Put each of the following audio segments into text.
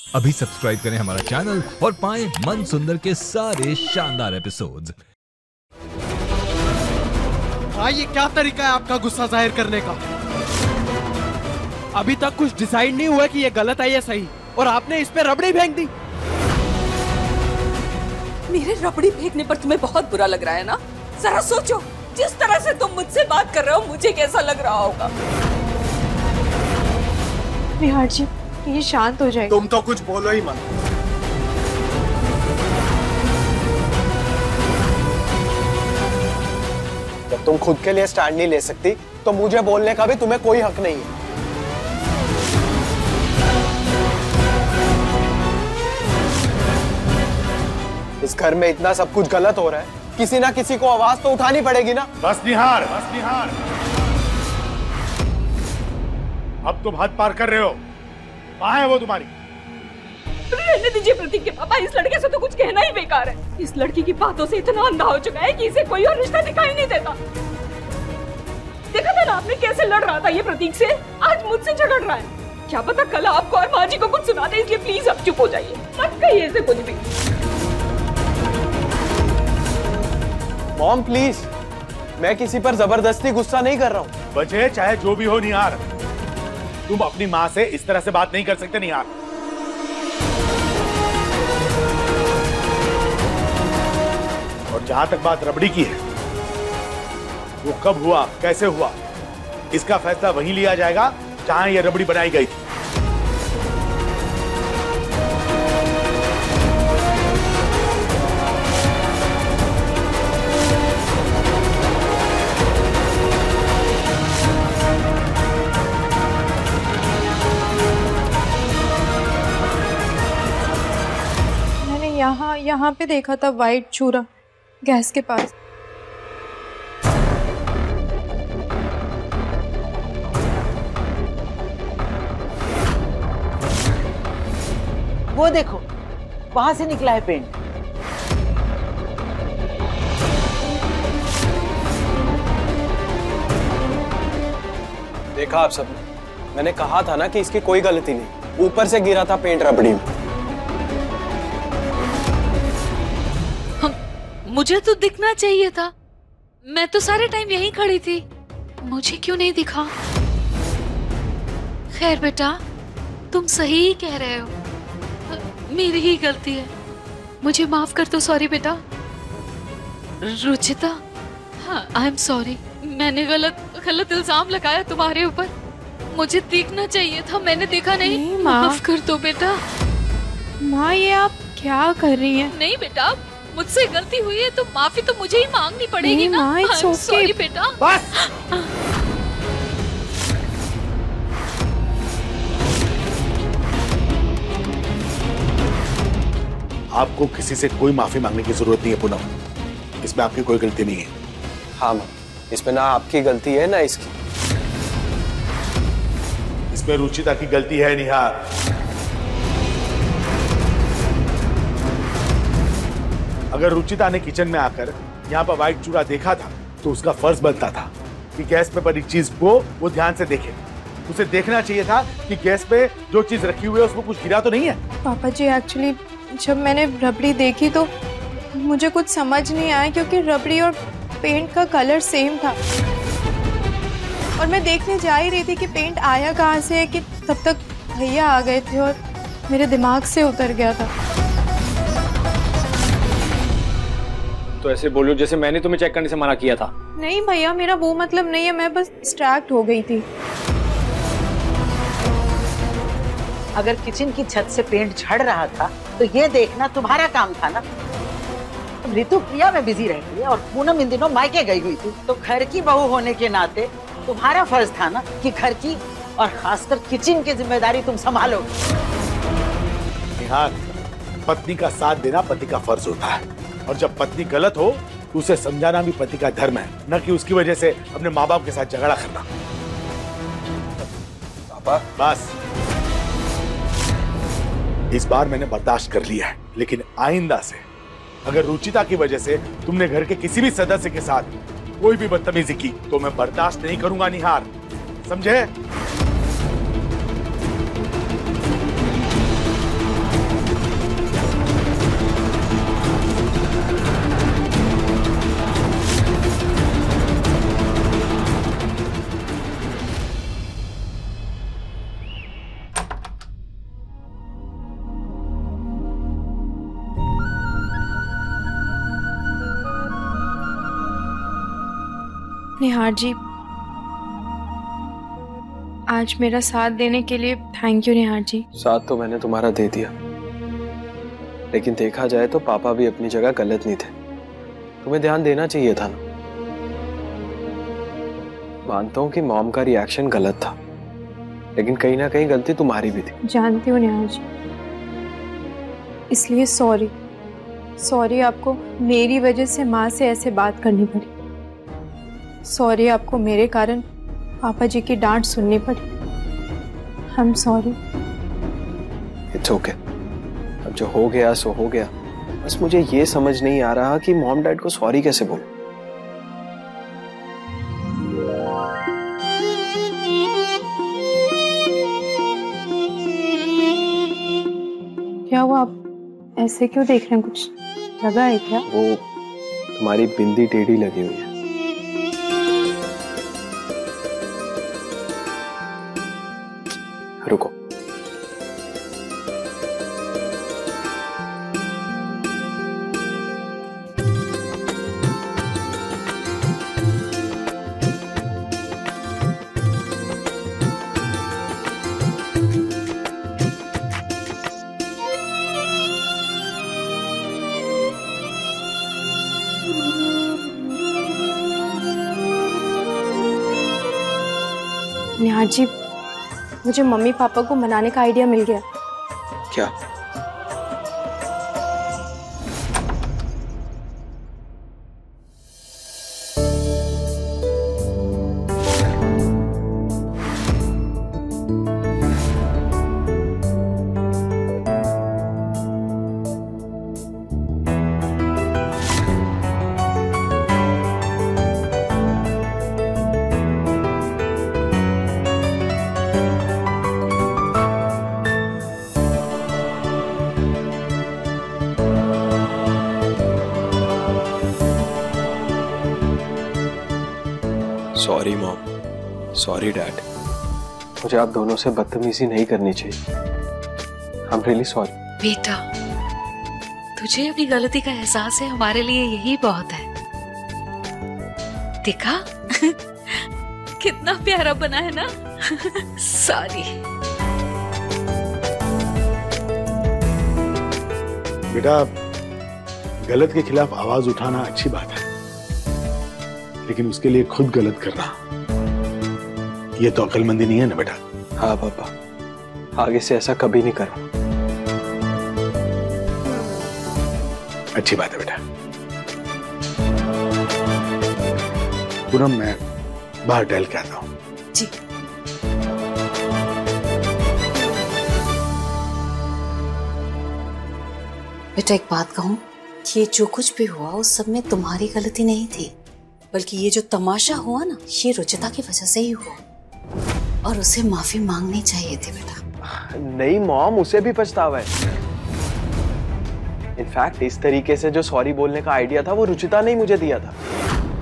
अभी सब्सक्राइब करें हमारा चैनल और पाएं मन सुंदर के सारे शानदार एपिसोड्स। हाँ, ये क्या तरीका है आपका गुस्सा जाहिर करने का? अभी तक कुछ डिसाइड नहीं हुआ कि ये गलत है या सही, और आपने इस पे रबड़ी फेंक दी। मेरे रबड़ी फेंकने पर तुम्हें बहुत बुरा लग रहा है ना? जरा सोचो, जिस तरह से तुम मुझसे बात कर रहे हो मुझे कैसा लग रहा होगा। निहार जी, ये शांत हो जाए। तुम तो कुछ बोलो ही मत। जब तुम खुद के लिए स्टैंड नहीं ले सकती तो मुझे बोलने का भी तुम्हें कोई हक नहीं है। इस घर में इतना सब कुछ गलत हो रहा है, किसी ना किसी को आवाज तो उठानी पड़ेगी ना। बस निहार, बस निहार, अब तुम हद पार कर रहे हो। कहाँ है वो तुम्हारी? रहने दीजिए प्रतीक के पापा, इस लड़के से तो कुछ कहना ही बेकार है। इस लड़की की बातों से इतना अंधा हो चुका है कि इसे कोई और रिश्ता दिखाई नहीं देता। देखा था ना आपने कैसे लड़ रहा था ये प्रतीक से, आज मुझसे झगड़ रहा है। क्या पता कल आपको और माँ जी को कुछ सुना दे, इसलिए प्लीज अब चुप हो जाइए, मत कहिए इसे कुछ भी। मॉम प्लीज, मैं किसी पर जबरदस्ती गुस्सा नहीं कर रहा हूँ। वजह चाहे जो भी हो निहार, तुम अपनी माँ से इस तरह से बात नहीं कर सकते निहार। और जहां तक बात रबड़ी की है, वो कब हुआ, कैसे हुआ, इसका फैसला वहीं लिया जाएगा जहां ये रबड़ी बनाई गई थी। यहाँ पे देखा था वाइट चूरा गैस के पास। वो देखो, वहां से निकला है पेंट। देखा आप सबने, मैंने कहा था ना कि इसकी कोई गलती नहीं, ऊपर से गिरा था पेंट रबड़ी में। मुझे तो दिखना चाहिए था, मैं तो सारे टाइम यहीं खड़ी थी, मुझे क्यों नहीं दिखा? खैर बेटा, तुम सही ही कह रहे हो, मेरी ही गलती है, मुझे माफ कर दो। सॉरी बेटा। रुचिता, हाँ आई एम सॉरी, मैंने गलत इल्जाम लगाया तुम्हारे ऊपर, मुझे दिखना चाहिए था, मैंने देखा नहीं। माफ कर दो बेटा। माँ, ये आप क्या कर रही हैं? नहीं बेटा, मुझसे गलती हुई है तो माफी तो मुझे ही मांगनी पड़ेगी ना। सॉरी बेटा। बस। आपको किसी से कोई माफी मांगने की जरूरत नहीं है पूनम, इसमें आपकी कोई गलती नहीं है। हाँ माँ, इसमें ना आपकी गलती है ना इसकी। इसमें रुचिता की गलती है निहार। अगर रुचिता ने किचन में आकर यहाँ पर व्हाइट चूरा देखा था तो उसका फर्ज बनता था कि गैस पे पड़ी चीज को वो ध्यान से देखे। उसे देखना चाहिए था कि गैस पे जो चीज रखी हुई है उसमें कुछ गिरा तो नहीं है। पापा जी, एक्चुअली जब मैंने रबड़ी देखी तो मुझे कुछ समझ नहीं आया, क्योंकि रबड़ी और पेंट का कलर सेम था, और मैं देखने जा ही रही थी कि पेंट आया कहाँ से है, कि तब तक भैया आ गए थे और मेरे दिमाग से उतर गया था। तो ऐसे बोलो जैसे मैंने तुम्हें चेक करने से मना किया था। नहीं भैया, मेरा वो मतलब नहीं है, मैं बस डिस्ट्रैक्ट हो गई थी। अगर किचन की छत से पेंट झड़ रहा था तो ये देखना तुम्हारा काम था ना। तुम ऋतु प्रिया में बिजी रहती है और पूनम इन दिनों मायके गई हुई थी, तो घर की बहू होने के नाते तुम्हारा फर्ज था ना कि घर की और खासकर किचन की जिम्मेदारी तुम संभालो। निहार, पत्नी का साथ देना पति का फर्ज होता है, और जब पत्नी गलत हो तो उसे समझाना भी पति का धर्म है, न कि उसकी वजह से अपने माँ बाप के साथ झगड़ा करना। पापा बस, इस बार मैंने बर्दाश्त कर लिया है, लेकिन आइंदा से अगर रुचिता की वजह से तुमने घर के किसी भी सदस्य के साथ कोई भी बदतमीजी की तो मैं बर्दाश्त नहीं करूंगा निहार, समझे? निहार जी, आज मेरा साथ देने के लिए थैंक यू निहार जी। साथ तो मैंने तुम्हारा दे दिया, लेकिन देखा जाए तो पापा भी अपनी जगह गलत नहीं थे। तुम्हें ध्यान देना चाहिए था ना। मानता हूं कि मॉम का रिएक्शन गलत था, लेकिन कहीं ना कहीं गलती तुम्हारी भी थी। जानती हूँ निहार जी, इसलिए सॉरी। सॉरी आपको मेरी वजह से माँ से ऐसे बात करनी पड़ी। सॉरी आपको मेरे कारण पापा जी की डांट सुननी पड़ी। I am sorry. It's okay. अब जो हो गया सो हो गया। बस मुझे ये समझ नहीं आ रहा कि मॉम डैड को सॉरी कैसे बोलूं। क्या हुआ, आप ऐसे क्यों देख रहे हैं? कुछ लगा है क्या? वो तुम्हारी बिंदी टेढ़ी लगी हुई है। रुको। निहार जी, मुझे मम्मी पापा को मनाने का आइडिया मिल गया। क्या? Sorry mom, sorry dad. मुझे आप दोनों से बदतमीजी नहीं करनी चाहिए। I am really sorry. बेटा, तुझे अपनी गलती का एहसास है, हमारे लिए यही बहुत है। देखा कितना प्यारा बना है ना। सॉरी। बेटा, गलत के खिलाफ आवाज उठाना अच्छी बात है, लेकिन उसके लिए खुद गलत करना, ये तो अक्लमंदी नहीं है ना बेटा। हाँ पापा, आगे से ऐसा कभी नहीं करूँ। अच्छी बात है बेटा। पूनम, मैं बाहर टहल के आता हूँ। जी। बेटा, एक बात कहूँ, ये जो कुछ भी हुआ उस सब में तुम्हारी गलती नहीं थी, बल्कि ये जो तमाशा हुआ ना, ये रुचिता की वजह से ही हुआ, और उसे माफी मांगनी चाहिए थी बेटा। नहीं मॉम, उसे भी पछतावा है। इनफैक्ट इस तरीके से जो सॉरी बोलने का आइडिया था वो रुचिता ने ही मुझे दिया था।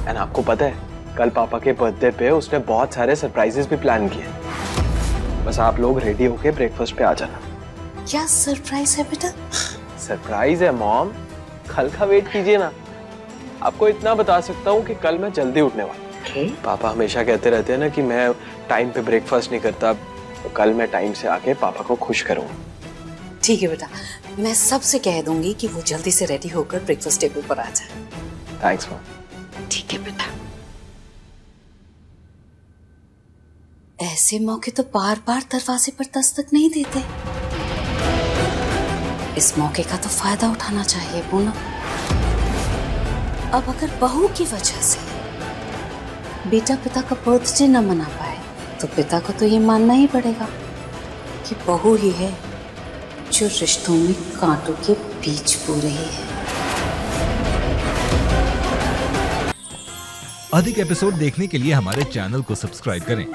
एंड आपको पता है, कल पापा के बर्थडे पे उसने बहुत सारे सरप्राइजेस भी प्लान किए। बस आप लोग रेडी होके ब्रेकफास्ट पे आ जाना। क्या सरप्राइज है बेटा? सरप्राइज है मॉम, कल का वेट कीजिए ना। आपको इतना बता सकता हूँ कि कल मैं जल्दी उठने वाला हूँ। पापा हमेशा कहते रहते हैं ना कि मैं टाइम पे ब्रेकफास्ट नहीं करता, तो कल मैं टाइम से आके पापा को खुश करूँगा। ठीक है बेटा, मैं सबसे कह दूंगी कि वो जल्दी से रेडी होकर ब्रेकफास्ट टेबल पर आ जाए। Thanks mom. ठीक है बेटा। ऐसे मौके तो बार बार दरवाजे पर दस्तक नहीं देते। इस मौके का तो फायदा उठाना चाहिए पूनम। अब अगर बहू की वजह से बेटा पिता का बर्थडे न मना पाए, तो पिता को तो ये मानना ही पड़ेगा कि बहू ही है जो रिश्तों में कांटों के बीच बो रही है। अधिक एपिसोड देखने के लिए हमारे चैनल को सब्सक्राइब करें